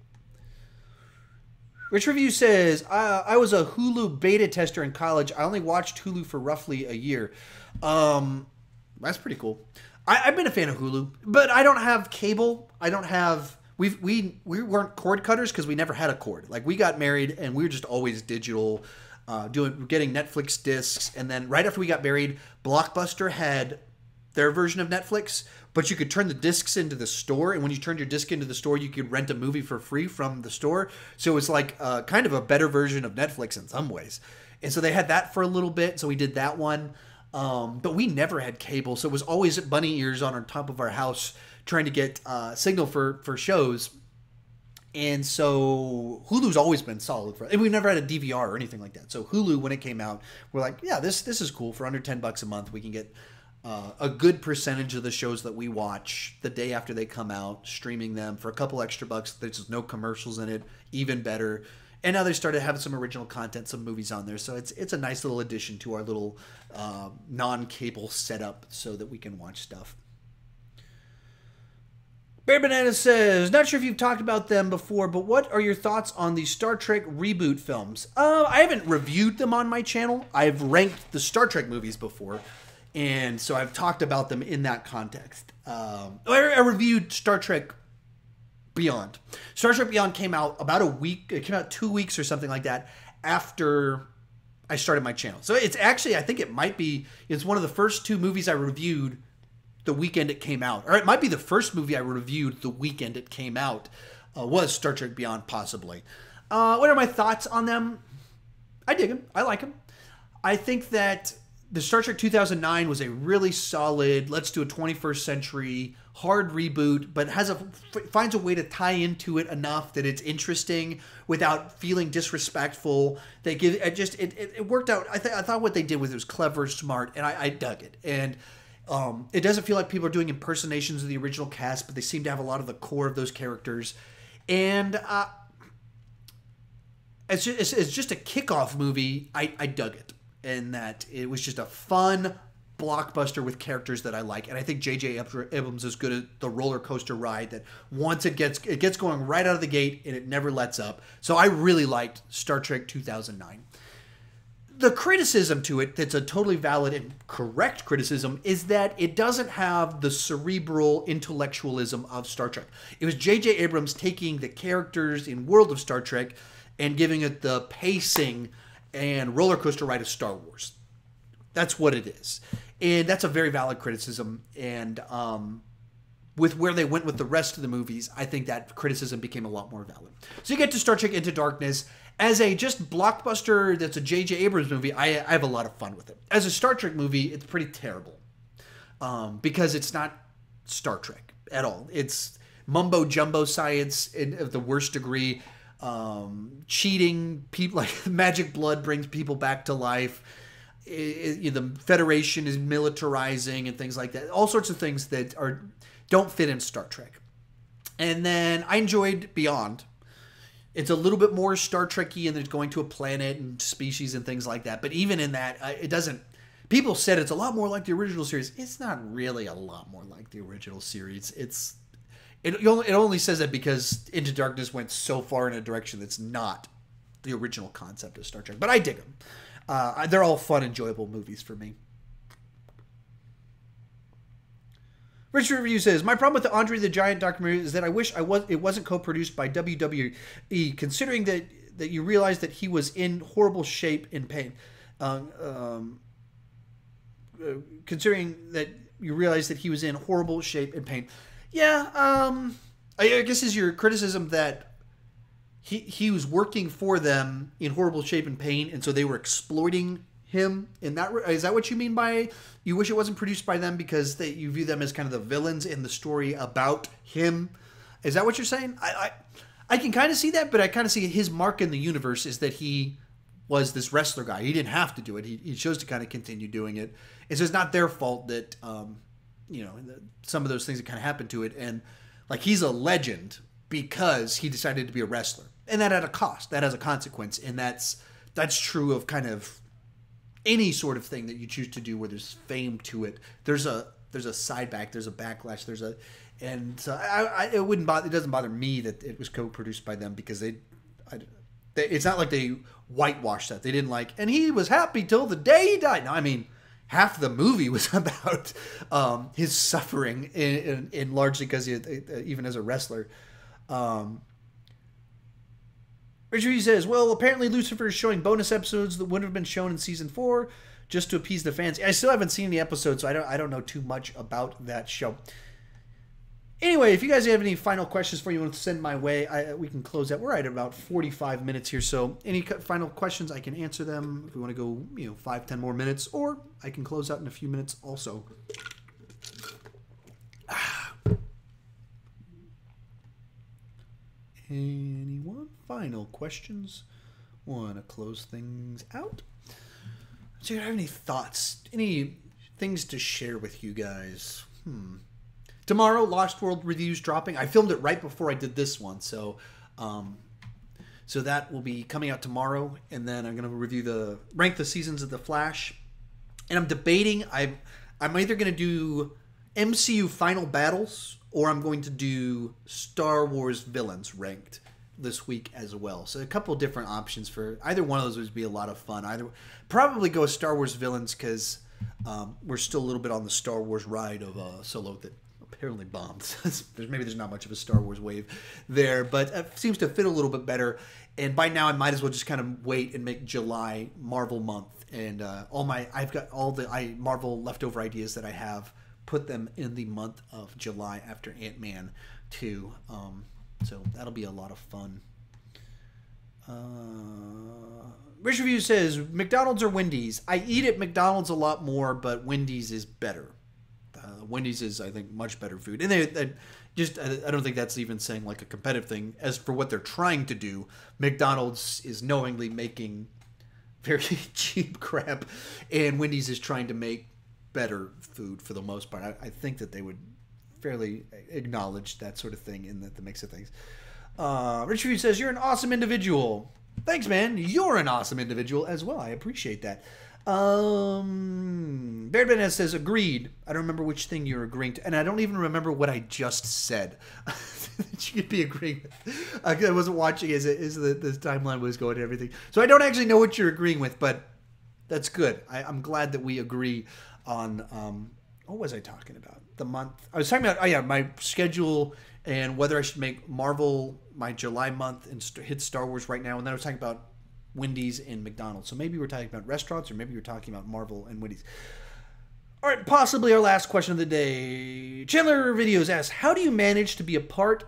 Rich Review says, I was a Hulu beta tester in college. I only watched Hulu for roughly a year. That's pretty cool. I've been a fan of Hulu, but I don't have cable. I don't have. We weren't cord cutters because we never had a cord. Like we got married and we were just always digital, getting Netflix discs. And then right after we got married, Blockbuster had their version of Netflix, but you could turn the discs into the store. And when you turned your disc into the store, you could rent a movie for free from the store. So it was like kind of a better version of Netflix in some ways. And so they had that for a little bit. So we did that one. But we never had cable. So it was always bunny ears on our top of our house trying to get signal for shows. And so Hulu's always been solid for us. And we've never had a DVR or anything like that. So Hulu, when it came out, we're like, yeah, this is cool. For under $10 a month, we can get a good percentage of the shows that we watch the day after they come out, streaming them for a couple extra bucks. There's no commercials in it, even better. And now they started having some original content, some movies on there. So it's a nice little addition to our little non-cable setup so that we can watch stuff. Bear Banana says, not sure if you've talked about them before, but what are your thoughts on the Star Trek reboot films? I haven't reviewed them on my channel. I've ranked the Star Trek movies before, and so I've talked about them in that context. I reviewed Star Trek Beyond. Star Trek Beyond came out about a week. It came out 2 weeks or something like that after I started my channel. So it's actually, I think it's one of the first 2 movies I reviewed the weekend it came out. Or it might be the first movie I reviewed the weekend it came out was Star Trek Beyond, possibly. What are my thoughts on them? I dig them. I like them. I think that the Star Trek 2009 was a really solid, let's do a 21st century hard reboot, but finds a way to tie into it enough that it's interesting without feeling disrespectful. It worked out. I thought what they did was clever, smart, and I dug it. And it doesn't feel like people are doing impersonations of the original cast, but they seem to have a lot of the core of those characters. And it's just a kickoff movie. I dug it. And that it was just a fun blockbuster with characters that I like. And I think J.J. Abrams is good at the roller coaster ride that once it gets going right out of the gate and it never lets up. So I really liked Star Trek 2009. The criticism to it, that's a totally valid and correct criticism, is that it doesn't have the cerebral intellectualism of Star Trek. It was J.J. Abrams taking the characters in World of Star Trek and giving it the pacing and roller coaster ride of Star Wars. That's what it is. And that's a very valid criticism. And with where they went with the rest of the movies, I think that criticism became a lot more valid. So you get to Star Trek Into Darkness. As a just blockbuster that's a J.J. Abrams movie, I have a lot of fun with it. As a Star Trek movie, it's pretty terrible. Because it's not Star Trek at all. It's mumbo-jumbo science of the worst degree. Cheating, people like magic blood brings people back to life. The Federation is militarizing and things like that. All sorts of things that don't fit in Star Trek. And then I enjoyed Beyond. It's a little bit more Star Trek-y, and there's going to a planet and species and things like that. But even in that, it doesn't. People said it's a lot more like the original series. It's not really a lot more like the original series. It only says that because Into Darkness went so far in a direction that's not the original concept of Star Trek. But I dig them. They're all fun, enjoyable movies for me. Richard Review says, my problem with the Andre the Giant documentary is that I wish it wasn't co-produced by WWE, considering that you realize that he was in horrible shape and pain. Considering that you realize that he was in horrible shape and pain. Yeah, I guess is your criticism that he was working for them in horrible shape and pain, and so they were exploiting him in that. Is that what you mean by you wish it wasn't produced by them because you view them as kind of the villains in the story about him? Is that what you're saying? I can kind of see that, but I kind of see his mark in the universe is that he was this wrestler guy. He didn't have to do it. He chose to kind of continue doing it. And so it's not their fault that some of those things that kind of happened to it. And like he's a legend because he decided to be a wrestler, and that had a cost. That has a consequence, and that's true of kind of any sort of thing that you choose to do where there's fame to it. There's a side back, there's a backlash, and so it doesn't bother me that it was co-produced by them because it's not like they whitewashed that. They didn't and he was happy till the day he died. No, I mean, half the movie was about his suffering, in largely because even as a wrestler. Richard says, well, apparently Lucifer is showing bonus episodes that wouldn't have been shown in season 4 just to appease the fans. I still haven't seen the episode, so I don't know too much about that show. Anyway, if you guys have any final questions for you want to send my way, we can close out. We're at about 45 minutes here, so any final questions, I can answer them. If we want to go, 5-10 more minutes, or I can close out in a few minutes also. Anyone? Final questions? Want to close things out? Do you have any thoughts? Any things to share with you guys? Tomorrow, Lost World Review's dropping. I filmed it right before I did this one, so that will be coming out tomorrow. And then I'm going to rank the seasons of The Flash. And I'm debating. I'm either going to do MCU Final Battles, or I'm going to do Star Wars villains ranked this week as well. So a couple different options for either one of those would be a lot of fun. Probably go with Star Wars villains because we're still a little bit on the Star Wars ride of Solo that apparently bombed. Maybe there's not much of a Star Wars wave there, but it seems to fit a little bit better. And by now I might as well just kind of wait and make July Marvel month. And I've got all the Marvel leftover ideas that I have, put them in the month of July after Ant-Man 2. So that'll be a lot of fun. Rich Review says, McDonald's or Wendy's? I eat at McDonald's a lot more, but Wendy's is better. Wendy's is, I think, much better food. And I don't think that's even saying like a competitive thing. As for what they're trying to do, McDonald's is knowingly making very cheap crap, and Wendy's is trying to make better food for the most part. I think that they would fairly acknowledge that sort of thing in the mix of things. Richard says, you're an awesome individual. Thanks, man. You're an awesome individual as well. I appreciate that. Bear Benez says, agreed. I don't remember which thing you're agreeing to, and I don't even remember what I just said that you could be agreeing with. I wasn't watching as the timeline was going and everything. So I don't actually know what you're agreeing with, but that's good. I'm glad that we agree on, what was I talking about? The month. I was talking about, my schedule and whether I should make Marvel my July month and hit Star Wars right now. And then I was talking about Wendy's and McDonald's. So maybe we're talking about restaurants, or maybe we're talking about Marvel and Wendy's. All right, possibly our last question of the day. Chandler Videos asks, how do you manage to be to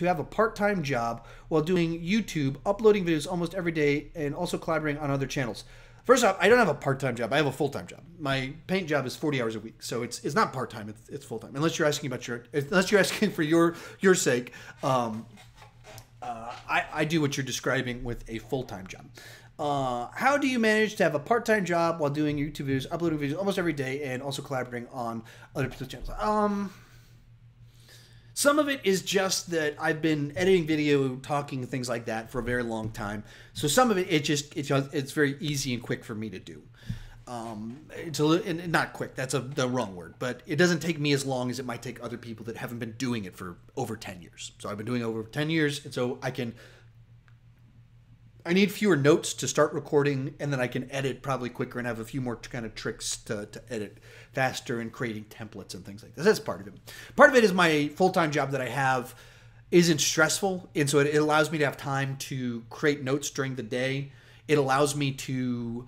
have a part-time job while doing YouTube, uploading videos almost every day, and also collaborating on other channels? First off, I don't have a part-time job. I have a full-time job. My paint job is 40 hours a week, so it's not part-time. It's full-time. Unless you're asking for your sake. I do what you're describing with a full-time job. How do you manage to have a part-time job while doing YouTube videos, uploading videos almost every day, and also collaborating on other people's channels? Some of it is just that I've been editing video, talking, things like that for a very long time. So some of it, it's very easy and quick for me to do. It's not quick. That's the wrong word. But it doesn't take me as long as it might take other people that haven't been doing it for over 10 years. So I've been doing it over 10 years, and so I need fewer notes to start recording, and then I can edit probably quicker and have a few more kind of tricks to edit faster and creating templates and things like this. That's part of it. Part of it is my full-time job that I have isn't stressful, and so it allows me to have time to create notes during the day. It allows me to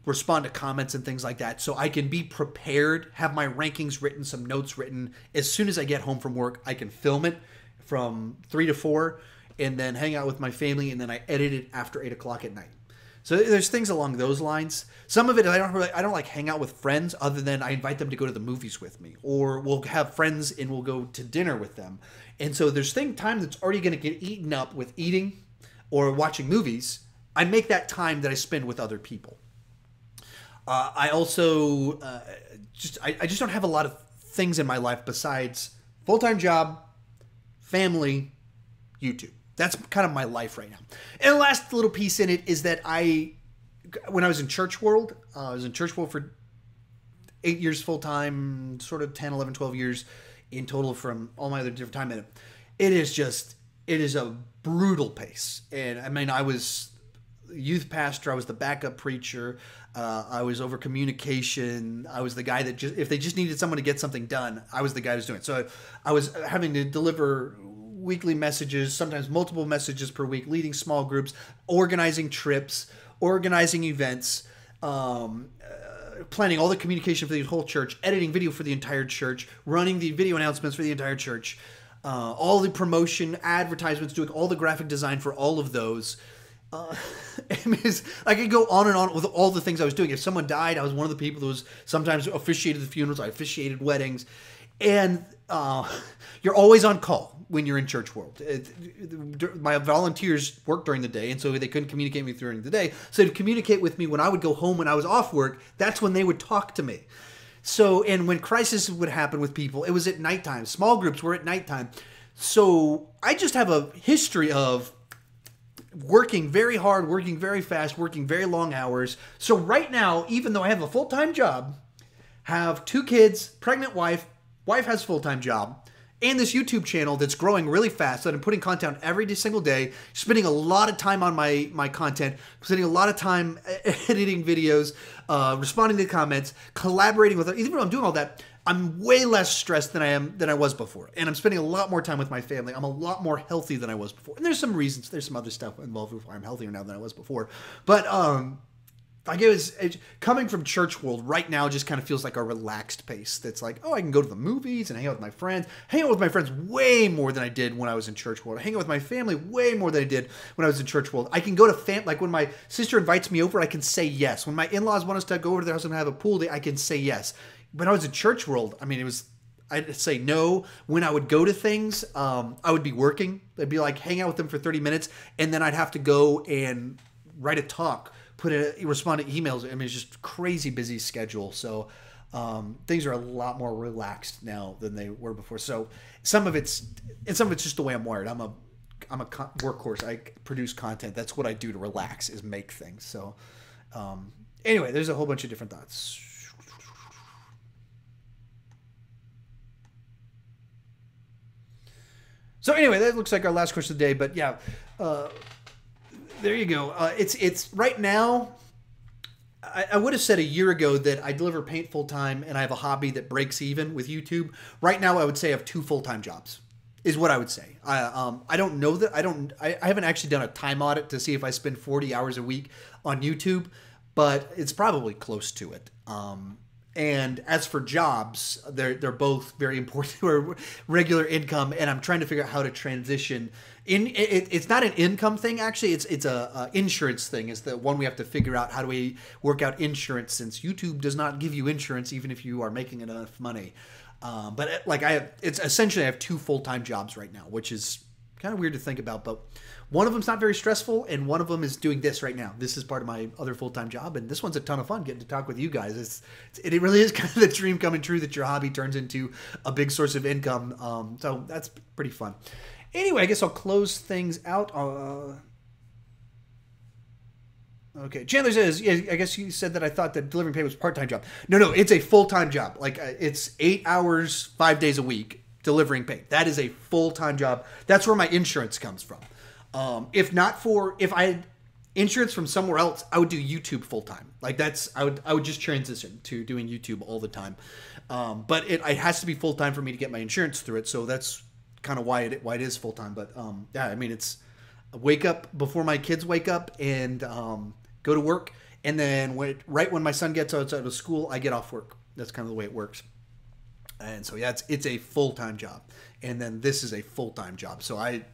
respond to comments and things like that, so I can be prepared, have my rankings written, some notes written. As soon as I get home from work, I can film it from 3 to 4 and then hang out with my family, and then I edit it after 8 o'clock at night. So there's things along those lines. Some of it I don't like hang out with friends other than I invite them to go to the movies with me, or we'll have friends and we'll go to dinner with them. And so there's time that's already going to get eaten up with eating or watching movies. I make that time that I spend with other people. I also I just don't have a lot of things in my life besides full-time job, family, YouTube. That's kind of my life right now. And the last little piece in it is that when I was in church world, I was in church world for 8 years full-time, sort of 10, 11, 12 years in total from all my other different time in it. It is a brutal pace. And I mean, youth pastor. I was the backup preacher. I was over communication. I was the guy that if they just needed someone to get something done, I was the guy who was doing it. So I was having to deliver weekly messages, sometimes multiple messages per week, leading small groups, organizing trips, organizing events, planning all the communication for the whole church, editing video for the entire church, running the video announcements for the entire church, all the promotion, advertisements, doing all the graphic design for all of those. I could go on and on with all the things I was doing. If someone died, I was one of the people that was sometimes officiated the funerals. I officiated weddings. And you're always on call when you're in church world. My volunteers work during the day, and so they couldn't communicate with me during the day. So to communicate with me when I would go home when I was off work, that's when they would talk to me. So, and when crisis would happen with people, it was at nighttime. Small groups were at nighttime. So I just have a history of working very hard, working very fast, working very long hours. So right now, even though I have a full-time job, have 2 kids, pregnant wife has a full-time job, and this YouTube channel that's growing really fast that I'm putting content every single day, spending a lot of time on my content, spending a lot of time editing videos, responding to comments, collaborating with even though I'm doing all that, I'm way less stressed than I was before. And I'm spending a lot more time with my family. I'm a lot more healthy than I was before. And there's some reasons, there's some other stuff involved with why I'm healthier now than I was before. But like it coming from church world right now just kind of feels like a relaxed pace. That's like, oh, I can go to the movies and hang out with my friends. Hang out with my friends way more than I did when I was in church world. Hang out with my family way more than I did when I was in church world. I can go to like when my sister invites me over, I can say yes. When my in-laws want us to go over to their house and have a pool day, I can say yes. When I was in church world, I mean, I'd say no. When I would go to things, I would be working. I'd be like, hang out with them for 30 minutes, and then I'd have to go and write a talk, respond to emails. I mean, it's just crazy busy schedule. So things are a lot more relaxed now than they were before. So some of it's just the way I'm wired. I'm a workhorse. I produce content. That's what I do to relax, is make things. So anyway, there's a whole bunch of different thoughts. So anyway, that looks like our last question of the day. But yeah, there you go. It's right now. I would have said a year ago that I deliver paint full time and I have a hobby that breaks even with YouTube. Right now, I would say I have 2 full-time jobs, is what I would say. I don't know that. I haven't actually done a time audit to see if I spend 40 hours a week on YouTube, but it's probably close to it. And as for jobs, they're both very important to our regular income, and I'm trying to figure out how to transition. It's not an income thing, actually. It's a insurance thing. Is the one we have to figure out. How do we work out insurance, since YouTube does not give you insurance even if you are making enough money. But like it's essentially I have 2 full-time jobs right now, which is kind of weird to think about, but one of them's not very stressful, and one of them is doing this right now. This is part of my other full-time job, and this one's a ton of fun, getting to talk with you guys. It really is kind of the dream coming true that your hobby turns into a big source of income. So that's pretty fun. Anyway, I guess I'll close things out. Okay, Chandler says, yeah, I guess you said that I thought that delivering paint was a part-time job. No, it's a full-time job. Like it's 8 hours, 5 days a week. Delivering paint. That is a full-time job. That's where my insurance comes from. If I had insurance from somewhere else, I would do YouTube full-time. Like I would just transition to doing YouTube all the time. But it has to be full-time for me to get my insurance through it. So that's kind of why it is full-time. But yeah, I mean, it's wake up before my kids wake up and go to work. And then right when my son gets out of school, I get off work. That's kind of the way it works. And so, yeah, it's a full-time job. And then this is a full-time job. So I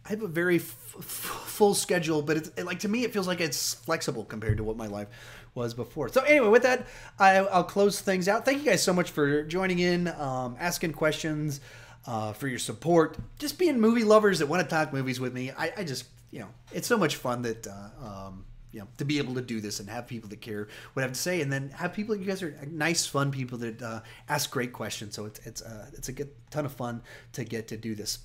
have a very full schedule, but to me, it feels like it's flexible compared to what my life was before. So anyway, with that, I'll close things out. Thank you guys so much for joining in, asking questions, for your support, just being movie lovers that want to talk movies with me. I just, it's so much fun that, to be able to do this and have people that care what I have to say, and then have people, you guys are nice, fun people that ask great questions. So it's a good ton of fun to get to do this.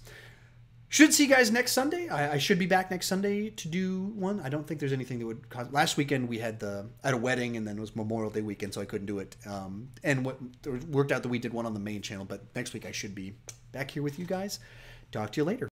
Should see you guys next Sunday. I should be back next Sunday to do one. I don't think there's anything that would cause. Last weekend we had a wedding, and then it was Memorial Day weekend, so I couldn't do it. And what worked out that we did one on the main channel. But next week I should be back here with you guys. Talk to you later.